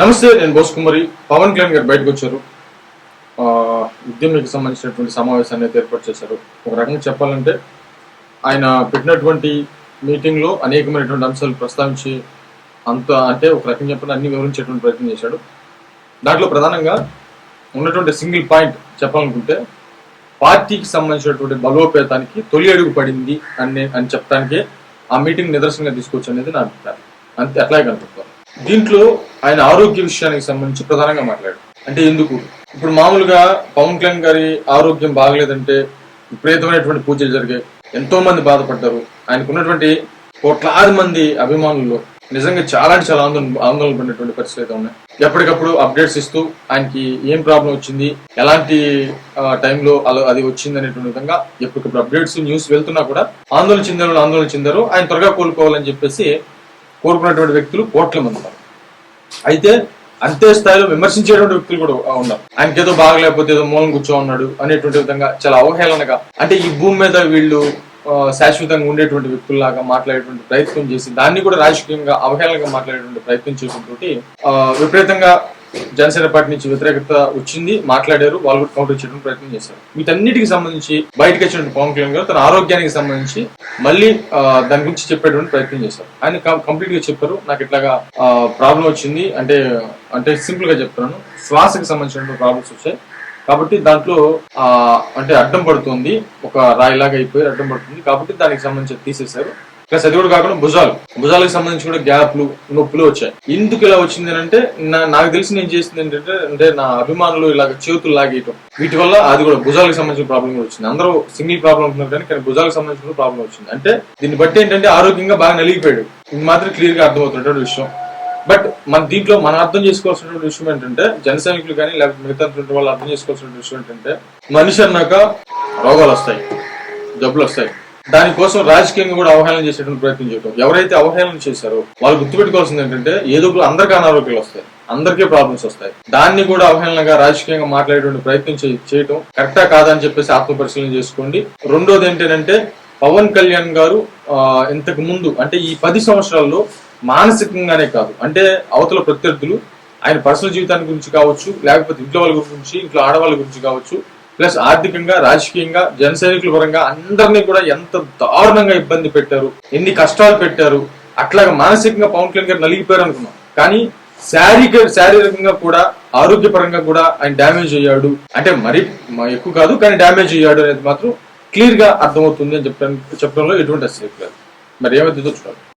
నమస్తే, నేను బోస్ కుమారి. పవన్ కళ్యాణ్ గారు బయటకు వచ్చారు. ఉద్యమికి సంబంధించినటువంటి సమావేశాన్ని అయితే ఏర్పాటు చేశారు. ఒక రకంగా చెప్పాలంటే ఆయన పెట్టినటువంటి మీటింగ్లో అనేకమైనటువంటి అంశాలు ప్రస్తావించి అంటే ఒక రకంగా చెప్పిన అన్ని వివరించేటువంటి ప్రయత్నం చేశాడు. దాంట్లో ప్రధానంగా ఉన్నటువంటి సింగిల్ పాయింట్ చెప్పాలనుకుంటే పార్టీకి సంబంధించినటువంటి బలోపేతానికి తొలి అడుగు పడింది అని చెప్పడానికే ఆ మీటింగ్ నిదర్శనంగా తీసుకొచ్చి అనేది నా అభిప్రాయం. అంతే, అట్లాగే కనుకుంటారు. దీంట్లో ఆయన ఆరోగ్య విషయానికి సంబంధించి ప్రధానంగా మాట్లాడారు. అంటే ఎందుకు ఇప్పుడు మామూలుగా పవన్ కళ్యాణ్ గారి ఆరోగ్యం బాగలేదంటే విపరీతమైనటువంటి పూజలు జరిగాయి, ఎంతో మంది బాధపడ్డారు. ఆయనకు ఉన్నటువంటి కోట్లాది మంది అభిమానుల్లో నిజంగా చాలా ఆందోళన పడినటువంటి పరిస్థితులు అయితే ఉన్నాయి. ఎప్పటికప్పుడు అప్డేట్స్ ఇస్తూ ఆయనకి ఏం ప్రాబ్లం వచ్చింది, ఎలాంటి టైంలో అది వచ్చింది అనేటువంటి విధంగా ఎప్పటికప్పుడు అప్డేట్స్ న్యూస్ వెళ్తున్నా కూడా ఆందోళన చెందారు. ఆయన త్వరగా కోలుకోవాలని చెప్పేసి కోరుకున్నటువంటి వ్యక్తులు కోట్ల మంది ఉన్నారు. అయితే అంతే స్థాయిలో విమర్శించేటువంటి వ్యక్తులు కూడా ఉన్నారు. ఆయనకి ఏదో బాగలేకపోతే ఏదో మూలం కూర్చో ఉన్నాడు అనేటువంటి విధంగా చాలా అవహేళనగా, అంటే ఈ భూమి మీద వీళ్ళు శాశ్వతంగా ఉండేటువంటి వ్యక్తుల్లాగా మాట్లాడేటువంటి ప్రయత్నం చేసి దాన్ని కూడా రాజకీయంగా అవహేళనగా మాట్లాడేటువంటి ప్రయత్నం చేయడంతో విపరీతంగా జనసేన పార్టీ నుంచి వ్యతిరేకత వచ్చింది. మాట్లాడారు, వాళ్ళు కూడా కౌంటర్ చేయడం ప్రయత్నం చేశారు. వీటన్నిటికి సంబంధించి బయటకు వచ్చినటువంటి పవన్ కళ్యాణ్ గారు తన ఆరోగ్యానికి సంబంధించి మళ్ళీ దాని గురించి చెప్పేటువంటి ప్రయత్నం చేశారు. ఆయన కంప్లీట్ గా చెప్పారు, నాకు ఇట్లాగా ప్రాబ్లం వచ్చింది, అంటే సింపుల్ గా చెప్తున్నాను, శ్వాసకి సంబంధించిన ప్రాబ్లమ్స్ వచ్చాయి కాబట్టి దాంట్లో అంటే అడ్డం పడుతుంది, ఒక రాయిలాగా అయిపోయి అడ్డం పడుతుంది కాబట్టి దానికి సంబంధించి తీసేశారు. ప్లస్ అది కూడా కాకుండా భుజాలకు సంబంధించి కూడా గ్యాప్లు, నొప్పులు వచ్చాయి. ఎందుకు ఇలా వచ్చింది అంటే నాకు తెలిసి నేను చేసింది ఏంటంటే, అంటే నా అభిమానులు ఇలాగ చేతులు లాగేయటం, వీటి వల్ల అది కూడా భుజాలకు సంబంధించిన ప్రాబ్లం కూడా వచ్చింది. అందరూ సింగిల్ ప్రాబ్లం ఉంటున్నారు కానీ భుజాలకు సంబంధించిన ప్రాబ్లం వచ్చింది. అంటే దీన్ని బట్టి ఏంటంటే ఆరోగ్యంగా బాగా నలిగిపోయాడు. ఇది మాత్రం క్లియర్ గా అర్థమవుతున్నటువంటి విషయం. బట్ దీంట్లో మనం అర్థం చేసుకోవాల్సినటువంటి విషయం ఏంటంటే, జన సైనికులు కానీ లేకపోతే మిగతా వాళ్ళు అర్థం చేసుకోవాల్సిన విషయం ఏంటంటే, మనిషి అన్నాక రోగాలు వస్తాయి, జబ్బులు వస్తాయి. దానికోసం రాజకీయంగా కూడా అవహేళన చేసేటువంటి ప్రయత్నం చేయడం. ఎవరైతే అవహేళన చేశారో వాళ్ళు గుర్తుపెట్టుకోవాల్సింది ఏంటంటే, ఏదో అందరికీ అనారోగ్యాలు వస్తాయి, అందరికీ ప్రాబ్లమ్స్ వస్తాయి. దాన్ని కూడా అవహేళనగా రాజకీయంగా మాట్లాడేటువంటి ప్రయత్నం చేయటం కరెక్టా కాదా అని చెప్పేసి ఆత్మ పరిశీలన చేసుకోండి. రెండోది ఏంటంటే, పవన్ కళ్యాణ్ గారు ఇంతకు ముందు అంటే ఈ 10 సంవత్సరాల్లో మానసికంగానే కాదు, అంటే అవతల ప్రత్యర్థులు ఆయన పర్సనల్ జీవితాన్ని గురించి కావచ్చు, లేకపోతే ఇంట్లో వాళ్ళ గురించి, ఇంట్లో ఆడవాళ్ళ గురించి కావచ్చు, ప్లస్ ఆర్థికంగా, రాజకీయంగా, జన సైనికుల పరంగా అందరినీ కూడా ఎంత దారుణంగా ఇబ్బంది పెట్టారు, ఎన్ని కష్టాలు పెట్టారు. అట్లాగా మానసికంగా పవన్ కళ్యాణ్ గారు నలిగిపోయారు అనుకున్నాం, కానీ శారీరకంగా కూడా ఆరోగ్యపరంగా కూడా ఆయన డ్యామేజ్ అయ్యాడు. అంటే మరి ఎక్కువ కాదు కానీ డ్యామేజ్ అయ్యాడు అనేది మాత్రం క్లియర్ గా అర్థమవుతుంది అని చెప్పడంలో ఎటువంటి అసలు లేదు. మరి ఏమైతే చూడాలి.